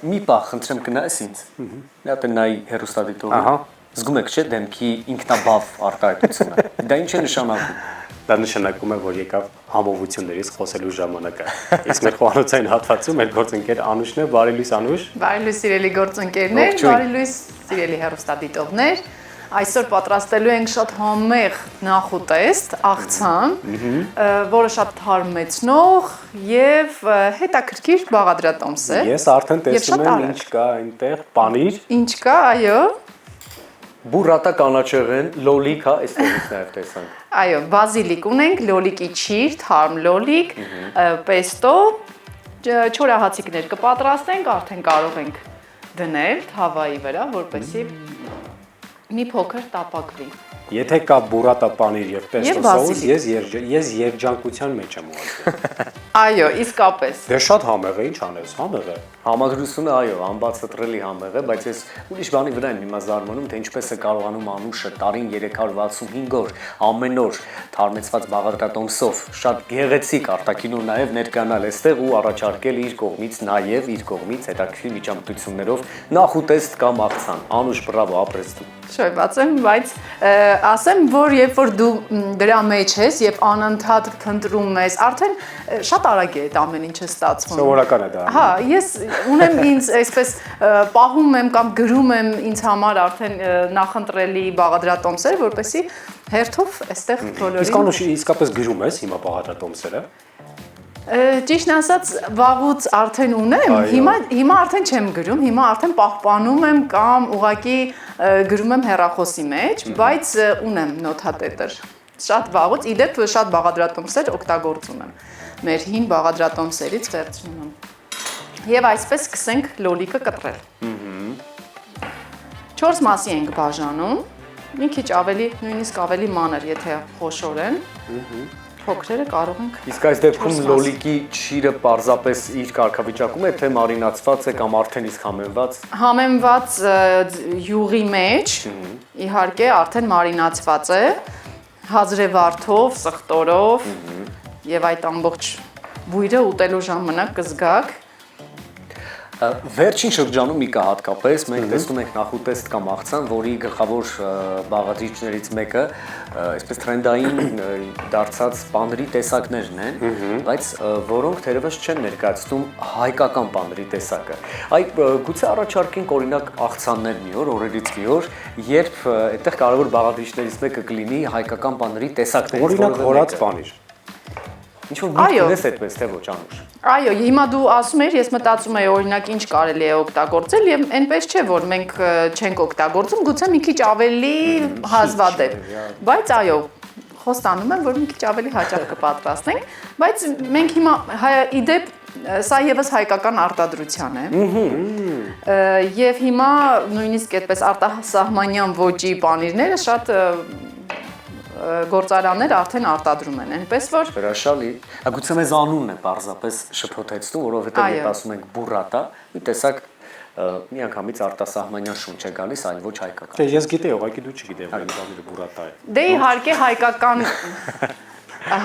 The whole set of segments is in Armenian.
Մի պահ խնդրեմ գնաս ինձ։ Մի հատ նայ հերոստատիտողը։ Ահա։ Զգում եք չէ դեմքի ինքնաբավ արտահայտությունը։ Դա ինչ է նշանակում։ Դա նշանակում է, որ եկավ համովություններից խոսելու ժամանակը։ Իսկ մեր խոհանոցային հատվածում մեր գործընկեր Անուշն է, բարի լույս Անուշ։ Բարի լույս սիրելի գործընկերներ, բարի լույս սիրելի հեռուստադիտողներ։ Այսօր պատրաստելու ենք շատ համեղ նախուտեստ, աղցան, որը շատ թարմեցնող եւ հետաքրքիր բաղադրատոմս է։ Ես արդեն տեսնում եմ ինչ կա այնտեղ, պանիր։ Ինչ կա, այո։ Բուրատա կանաչեղեն, լոլիկ, հա, այստեղից նաև տեսանք։ Այո, բազիլիկ ունենք, լոլիկի չիր, թարմ լոլիկ, պեստո, չորահացիկներ կպատրաստենք, արդեն կարող ենք դնել թավայի վրա, որպեսզի մի փոքր տապակվի։ Եթե կա բուրատա պանիր եւ պեստո սոուս, ես երջանկության մեջ եմ ուղղակի։ Այո, իսկապես։ Դե շատ համեղ է, ինչ անես, համեղ է։ Համագրությունը, այո, անբացատրելի համեղ է, բայց ես ուրիշ բանի վրա եմ հիմա զարմանում, թե ինչպես է կարողանում Անուշը տարին 365 օր ամեն օր թարմեցված բաղադրատոմսով շատ գեղեցիկ արտաքինով նաև ներկայանալ այստեղ ու առաջարկել իր կողմից հետաքրքիր միջամտություններով նախուտեստ կամ աղցան։ Անուշ, բրավո, ապրես դու։ Շոյված եմ, բայց ասեմ, որ երբ որ դու դրա մեջ ես եւ անընդհատ փնտրում ես, արդեն շատ արագ է այդ ամեն ինչը ստացվում։ Սովորական է դա։ Հա, ես ունեմ ինձ այսպես պահում եմ կամ գրում եմ ինձ համար արդեն նախընտրելի բաղադրատոմսեր, որպեսզի հերթով այստեղ բոլորին։ Իսկ Անուշ, իսկապես գրում ես հիմա բաղադրատոմսերը։ Ճիշտն ասած, վաղուց արդեն ունեմ, հիմա արդեն չեմ գրում, հիմա արդեն պահպանում եմ կամ ուղղակի գրում եմ հեռախոսի մեջ, բայց ունեմ նոթատետր։ Շատ վաղուց, իդեպ շատ բաղադրատոմսեր օգտագործում եմ։ Մեր հին բաղադրատոմսերից վերցնում եմ։ Եվ այսպես սկսենք լոլիկը կտրել։ 4 մասի ենք բաժանում, մի քիչ ավելի, նույնիսկ ավելի մանր, եթե խոշոր են։ Փոքրերը կարող ենք։ Իսկ այս դեպքում լոլիկի չիրը պարզապես իր կարգավիճակում է, թե մարինացված է կամ արդեն իսկ համեմված։ Համեմված յուղի մեջ, իհարկե, արդեն մարինացված է, հազրեվարդով, սխտորով եւ այդ ամբողջ բույրը ուտելու ժամանակ կզգաք։ Վերջին շրջանում մի կա հատկապես, մենք տեսնում ենք նախուտեստ կամ աղցան, որի գլխավոր բաղադրիչներից մեկը այսպես թրենդային դարձած պանրի տեսակներն են, բայց որոնք թերևս չեն ներկայացնում հայկական պանրի տեսակը։ Այդ գուցե առաջարկենք օրինակ աղցաններ մի օր, օրերից մի օր, երբ այդտեղ կարևոր բաղադրիչներից մեկը կլինի հայկական պանրի տեսակներից։ Օրինակ հորած պանիր։ Ինչ որ միտք ունես այդպես թե ոչ Անուշ։ Այո, հիմա դու ասում ես, ես մտածում եմ օրինակ ինչ կարելի է օգտագործել եւ այնպես չէ որ մենք չենք օգտագործում, գուցե մի քիչ ավելի հազվադեպ։ Բայց այո, խոստանում եմ, որ մի քիչ ավելի հաճախ կպատրաստենք, բայց մենք հիմա իդեպ սա եւս հայկական արտադրության է։ Եվ հիմա նույնիսկ այդպես արտասահմանյան ոճի պանիրները շատ գործարաններ արդեն արտադրում են, այնպես որ հրաշալի։ Գուցե մեզ անունն է պարզապես շփոթեցնում, որովհետև երբ ասում ենք բուրատա, մի տեսակ միանգամից արտասահմանյան շունչ է գալիս, այլ ոչ հայկական։ Դե ես գիտեի, ուղղակի դու չգիտեի, որ բանիրը բուրատա է։ Դե իհարկե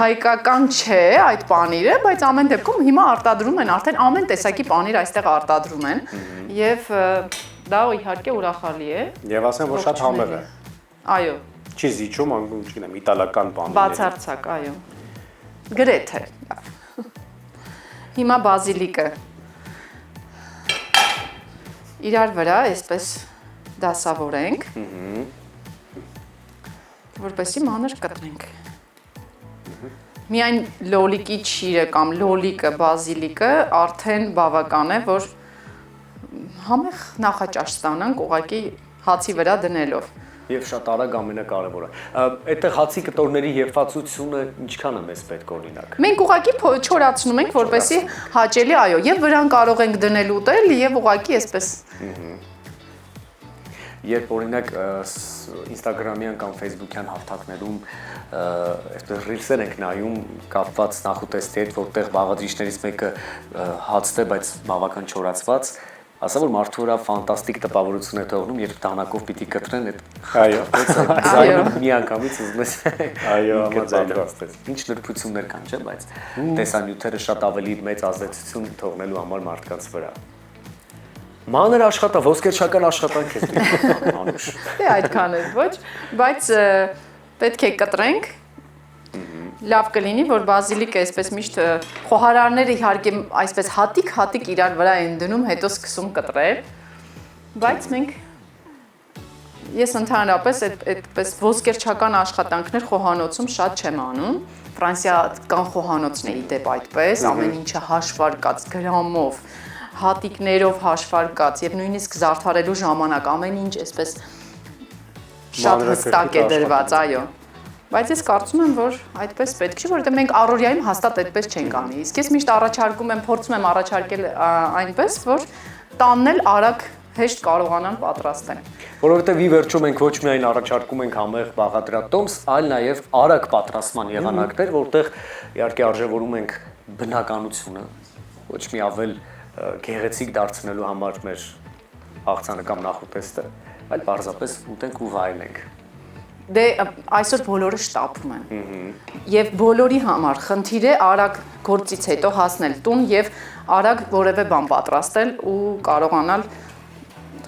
հայկական չէ այդ պանիրը, բայց ամեն դեպքում հիմա արտադրում են, արդեն ամեն տեսակի պանիր այստեղ արտադրում են եւ դա իհարկե ուրախալի է։ Եվ ասեմ, որ շատ համեղ է։ Այո։ Չի զիջում, չգիտեմ, իտալական պանիրներ։ Բացարձակ, այո։ Գրեթե։ Հիմա բազիլիկը իրար վրա այսպես դասավորենք, որպեսզի մանր կտրենք։ Միայն լոլիկի չիրը կամ լոլիկը, բազիլիկը արդեն բավական է, որ համեղ նախաճաշ ստանանք ուղղակի հացի վրա դնելով։ Եվ շատ արագ ամենակարևորը։ Այդտեղ հացի կտորների երբացությունը ինչքան է մեզ պետք օրինակ։ Մենք ուղղակի չորացնում ենք, որպեսզի հաճելի, այո, եւ վրան կարող ենք դնել ուտել եւ ուղղակի այսպես։ Երբ օրինակ Instagram-յան կամ Facebook-յան հարթակներում այսպես ռիլսեր ենք նայում կապված նախուտեստի հետ, որտեղ բաղադրիչներից մեկը հացն է, բայց բավական չորացված, ասա որ մարդու վրա ֆանտաստիկ տպավորություն է թողնում, երբ դանակով պիտի կտրեն այդ այո միանգամից ուզում ես այո պատրաստես։ Ինչ նրբություններ կան, չէ՞, բայց տեսանյութերը շատ ավելի մեծ ազդեցություն թողնելու համար մարդկանց վրա։ Մանր ոսկերչական աշխատանք է Անուշ։ Դե այդքան է, ոչ, բայց պետք է կտրենք։ Լավ կլինի, որ բազիլիկը այսպես միշտ խոհարարները իհարկե այսպես հատիկ իրար վրա են դնում, հետո սկսում կտրել, բայց ես ընդհանրապես այդպես ոսկերչական աշխատանքներ խոհանոցում շատ չեմ անում։ Ֆրանսիական խոհանոցն է ի դեպ այդպես, ամեն ինչը հաշվարկած գրամով, հատիկներով հաշվարկած եւ նույնիսկ զարդարելու ժամանակ ամեն ինչ այսպես շատ հստակ է դրված, այո։ Բայց ես կարծում եմ, որ այդպես պետք չէ, որովհետեւ մենք առօրյայում հաստատ այդպես չենք անի։ Իսկ ես միշտ փորձում եմ առաջարկել այնպես, որ տանն էլ արագ հեշտ կարողանան պատրաստել։ Որովհետև ի վերջո մենք ոչ միայն առաջարկում ենք համեղ բաղադրատոմս, այլ նաև արագ պատրաստման եղանակներ, որտեղ իհարկե արժևորում ենք բնականությունը, ոչ մի ավել գեղեցիկ դարձնելու համար մեր աղցանը կամ նախուտեստը, այլ պարզապես ուտենք ու վայելենք։ Դե այսօր բոլորը շտապում են։ Եվ բոլորի համար խնդիր է արագ գործից հետո հասնել տուն եւ արագ որևէ բան պատրաստել ու կարողանալ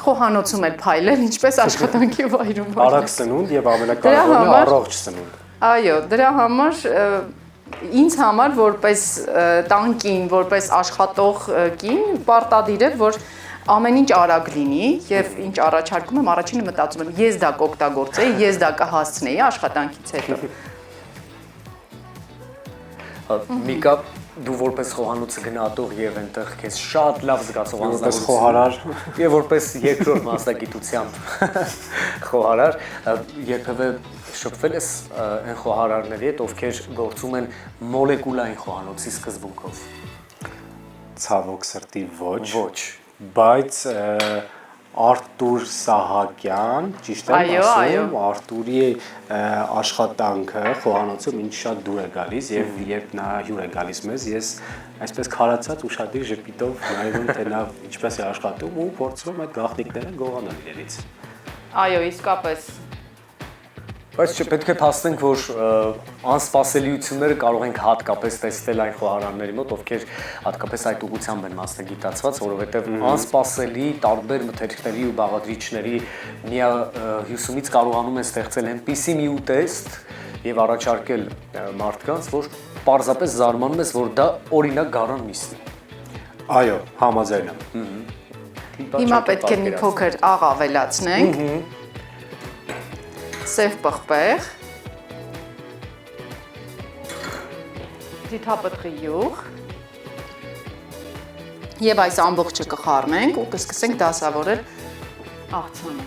խոհանոցում էլ փայլել, ինչպես աշխատանքի վայրում։ Արագ սնունդ եւ ամենակարևորը առողջ սնունդ։ Այո, դրա համար ինձ համար որպես տանկին, որպես աշխատող կին պարտադիր է, որ ամեն ինչ արագ լինի եւ ինչ առաջարկում եմ, առաջինը մտածում եմ, ես դա կօգտագործեի, ես դա կհասցնեի աշխատանքից հետո։ Միկա, դու որպես խոհանոցը գնահատող եւ այնտեղ քեզ շատ լավ զգացող որպես խոհարար եւ որպես երկրորդ մասնագիտությամբ խոհարար, երբևէ շփվել ես այն խոհարարների հետ, ովքեր գործում են մոլեկուլային խոհանոցի սկզբունքով։ Ցավոք սրտի ոչ, բայց Արտուր Սահակյան, ճիշտ եմ ասում, Արտուրի աշխատանքը խոհանոցում ինձ շատ դուր է գալիս եւ երբ նա հյուր է գալիս մեզ, ես այսպես քարացած ուշադիր ժպիտով նայում թե նա ինչպես է աշխատում ու փորձում եմ այդ գաղտնիքները գողանալ իրենից։ Այո, իսկապես։ Բայց պետք է փաստենք, որ անսպասելիությունները կարող ենք հատկապես տեսնել այն խոհարանների մոտ, ովքեր հատկապես այդ ուղղությամբ են մասնագիտացված, որովհետև անսպասելի տարբեր մթերքների ու բաղադրիչների միահյուսումից կարողանում են ստեղծել այնպիսի մի ուտեստ եւ առաջարկել մարդկանց, որ պարզապես զարմանում ես, որ դա օրինակ գարան միսն է։ Այո, համաձայն եմ։ Հիմա պետք է մի փոքր աղ ավելացնենք։ Սև պղպեղ, ձիթապտղի յուղ եւ այս ամբողջը կխառնենք ու կսկսենք դասավորել աղցանը։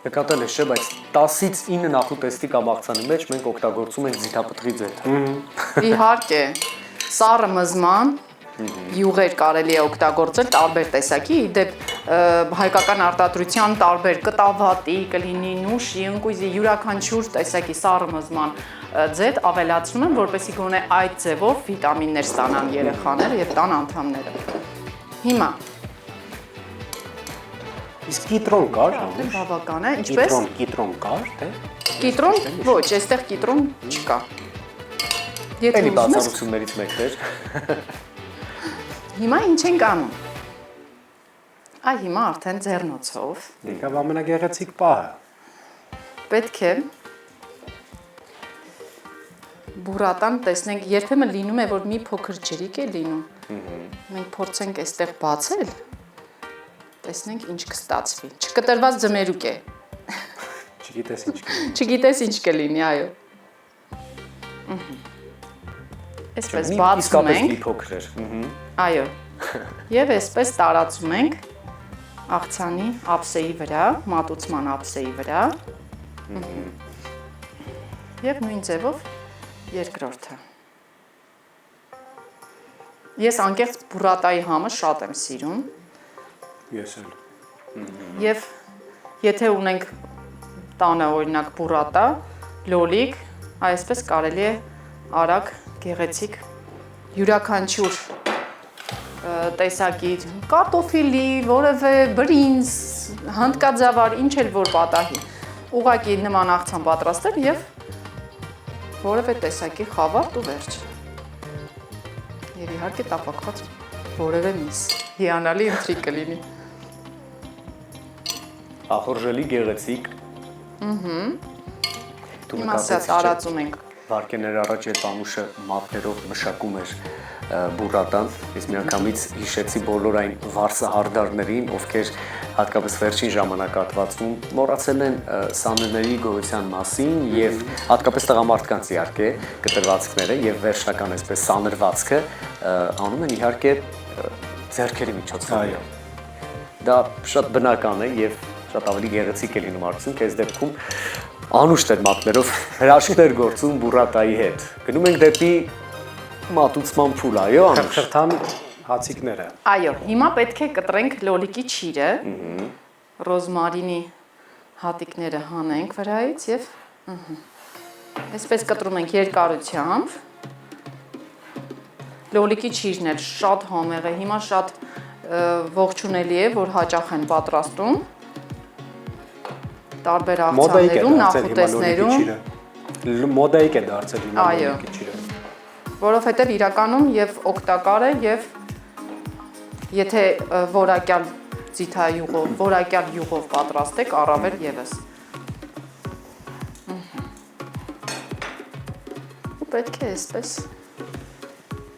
Նկատել ես, չէ, բայց 10-ից 9 նախուտեստի կամ աղցանի մեջ մենք օգտագործում ենք ձիթապտղի ձեթ։ Իհարկե, սառը մզման յուղեր կարելի է օգտագործել տարբեր տեսակի, իդեպ հայկական արտադրության տարբեր կտավատի, կլինի նուշի, ընկույզի, յուրաքանչյուր տեսակի սառը մզման ձեթ ավելացնում են, որպեսզի գոնե այդ ձևով վիտամիններ ստանան երեխաները եւ տան անդամները։ Հիմա իսկ կիտրոն կար, արդեն բավական է, ինչպես կիտրոն կար, թե կիտրոն, ոչ, այստեղ կիտրոն չկա։ Էլի բացառություններից մեկն էր։ Հիմա ինչ ենք անում։ Այ հիմա արդեն ձեռնոցով։ Եկավ ամենագեղեցիկ պահը։ Պետք է բուրատան տեսնենք, երբեմն լինում է, որ մի փոքր ջրիկ է լինում։ Մենք փորձենք այստեղ բացել, տեսնենք ինչ կստացվի։ Չկտրված ձմերուկ է։ Չգիտես ինչ կլինի։ Չգիտես ինչ կլինի, այո։ Այսպես բացում ենք։ Փոքր էր։ Այո։ Եվ այսպես տարածում ենք աղցանի ափսեի վրա, մատուցման ափսեի վրա։ Եվ նույն ձևով երկրորդը։ Ես անկեղծ բուրատայի համը շատ եմ սիրում։ Ես էլ։ Եվ եթե ունենք տանը օրինակ բուրատա, լոլիկ, այսպես կարելի է արագ գեղեցիկ յուրաքանչյուր տեսակի կարտոֆիլի, որևէ բրինձ, հնդկաձավար, ինչ էլ որ պատահի։ Ուղղակի նման աղցան պատրաստել եւ որևէ տեսակի խավարտ ու վերջ։ Եվ իհարկե տապակված որևէ միս։ Հիանալի ինտրիգ կլինի։ Ախորժելի գեղեցիկ։ Հիմա սա տարածում ենք։ Վարկեներ առաջ այդ ամուշը մատներով մշակում էր բուրատան, իսկ միանգամից հիշեցի բոլոր այն վարսահարդարներին, ովքեր հատկապես վերջին ժամանակահատվածում մոռացել են սաներների գոյության մասին եւ հատկապես տղամարդկանց իհարկե կտրվածքները եւ վերջնական այսպես սաներվածքը անում են իհարկե ձեռքերի միջոցով։ Դա շատ բնական է եւ շատ ավելի գեղեցիկ է լինում արդյունք այս դեպքում անուշտեր մատներով հրաշքներ գործում բուրատայի հետ։ Գնում ենք դեպի մատուցման փուլ, այո, անուշ։ Խրթան հացիկները։ Այո, հիմա պետք է կտրենք լոլիկի ճիրը։ Ռոզմարինի հատիկները հանենք վրայից եւ այսպես կտրում ենք երկարությամբ։ Լոլիկի ճիրն էլ շատ համեղ է, հիմա շատ ողջունելի է, որ հաճախ են պատրաստում։ Տարբեր աղցաններում, նախուտեսներում մոդայիկ է դարձել հիմա լոլիկի ճիրը։ Որովհետև իրականում եւ օգտակար է եւ եթե որակյալ ձիթայուղով, որակյալ յուղով պատրաստեք, առավել եւս։ Ու պետք է այսպես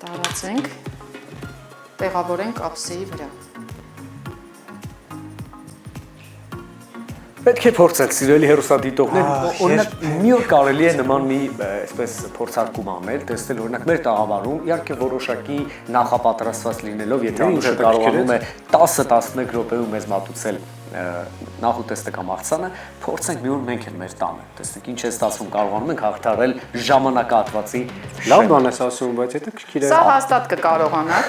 տարածենք, տեղավորենք ափսեի վրա։ Պետք է փորձել, սիրելի հեռուստադիտողներ, օրինակ մի օր կարելի է նման մի այսպես փորձարկում անել, տեսնել օրինակ մեր տաղավարում, իհարկե որոշակի նախապատրաստված լինելով, եթե անուշը կարողանում է 10-11 րոպեում մեզ մատուցել նախուտեստը կամ աղցանը, փորձենք մի օր մենք էլ մեր տանը։ Տեսնենք ինչ է ստացվում, կարողանում ենք հաղթահարել ժամանակահատվածի լավ բան ես ասում, բայց հետաքրքիր է։ Սա հաստատ կկարողանաք։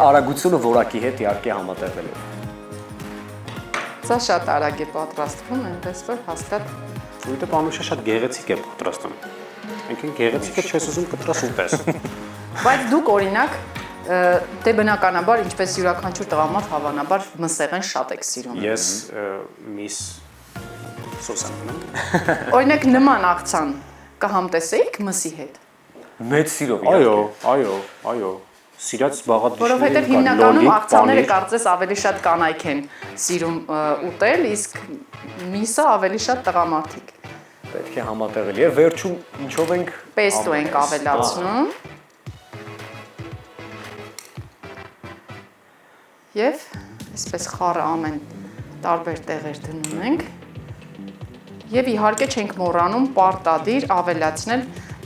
Արագությունը որակի հետ իհարկե համատեղելով։ Սա շատ արագ է պատրաստվում, այնպես որ հաստատ Որտե՞ղ անուշը շատ գեղեցիկ է պատրաստում։ Այնքան գեղեցիկը չես ուզում կտրաս ուտես։ Բայց դուք օրինակ դե բնականաբար ինչպես յուրաքանչյուր տղամարդ հավանաբար մսեղեն շատ եք սիրում։ Ես միս սոսան։ Օրինակ նման աղցան կհամտեսեիք մսի հետ։ Մեծ սիրով իհարկե։ Այո։ Սիրած բաղադրիչներ։ Որովհետև հիմնականում աղցանները կարծես ավելի շատ կանայք են սիրում ուտել, իսկ միսը ավելի շատ տղամարդիկ։ Պետք է համատեղել եւ վերջում ինչով ենք Պեստո ենք ավելացնում։ Եվ այսպես խառը ամեն տարբեր տեղեր դնում ենք։ Եվ իհարկե չենք մոռանում պարտադիր ավելացնել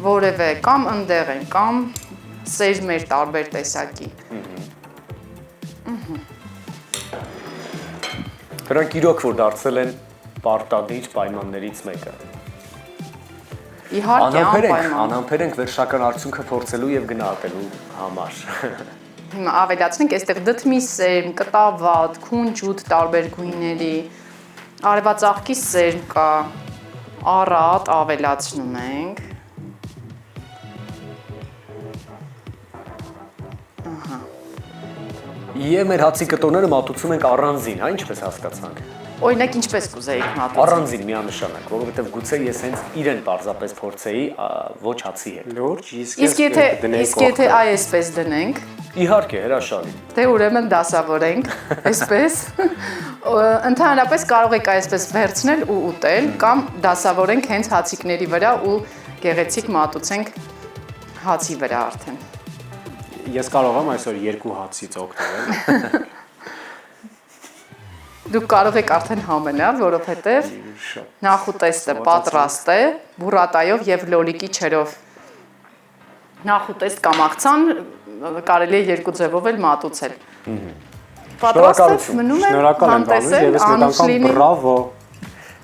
որևէ կամ ընդեղեն, կամ սեր մեր տարբեր տեսակի։ Դրանք իրոք որ դարձել են պարտադիր պայմաններից մեկը։ Իհարկե անպայման։ Անհամբեր ենք վերջնական արդյունքը փորձելու եւ գնահատելու համար։ Հիմա ավելացնենք այստեղ դդմի սերմ, կտավատ, քունջուտ տարբեր գույների, արևածաղկի սերմ կա, առատ ավելացնում ենք։ Եվ մեր հացի կտորները մատուցում ենք առանձին, հա, ինչպես հասկացանք։ Օրինակ ինչպես կուզեիք մատուցել։ Առանձին միանշանակ, որովհետև գուցե ես հենց իրեն պարզապես փորձեի ոչ հացի հետ։ Լուրջ, իսկ եթե այսպես դնենք։ Իհարկե, հրաշալի։ Դե ուրեմն դասավորենք, այսպես։ Ընդհանրապես կարող եք այսպես վերցնել ու ուտել կամ դասավորենք հենց հացիկների վրա ու գեղեցիկ մատուցենք հացի վրա արդեն։ Ես կարող եմ այսօր 2 հացից օգտվել։ Դուք կարող եք արդեն համենալ, որովհետև նախուտեստը պատրաստ է բուրատայով եւ լոլիկի չերով։ Նախուտեստ կամ աղցան կարելի է երկու ձևով էլ մատուցել։ Պատրաստ մնում է համտեսել, անուշ լինի։ Բրավո։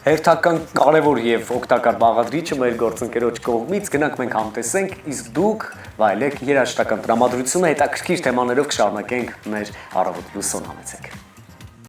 Հերթական կարևոր եւ օգտակար բաղադրիչը մեր գործընկերոջ կողմից գնանք մենք համտեսենք, իսկ դուք վայելեք երաժշտական տրամադրությունը, հետաքրքիր թեմաներով կշարունակենք մեր առավոտ լուսոն համեցեք։